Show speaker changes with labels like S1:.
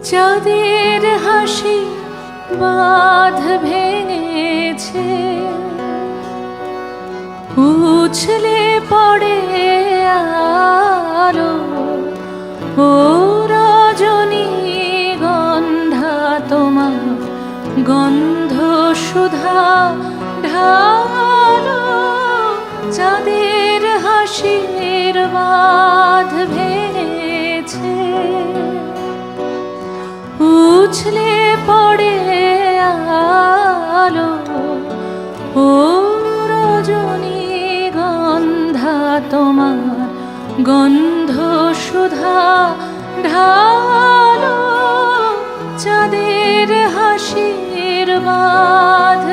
S1: চাঁদের হাসি বাঁধ ভেঙেছে, উছলে পড়ে আলো। ও রজনী গন্ধা তোমার গন্ধ সুধা ঢালো। চাঁদের হাসির বাঁধ ভেঙেছে, উছলে পড়ে আলো। ও রজনী গন্ধা তোমার গন্ধ সুধা ঢালো। চাঁদের হাসির বাঁধ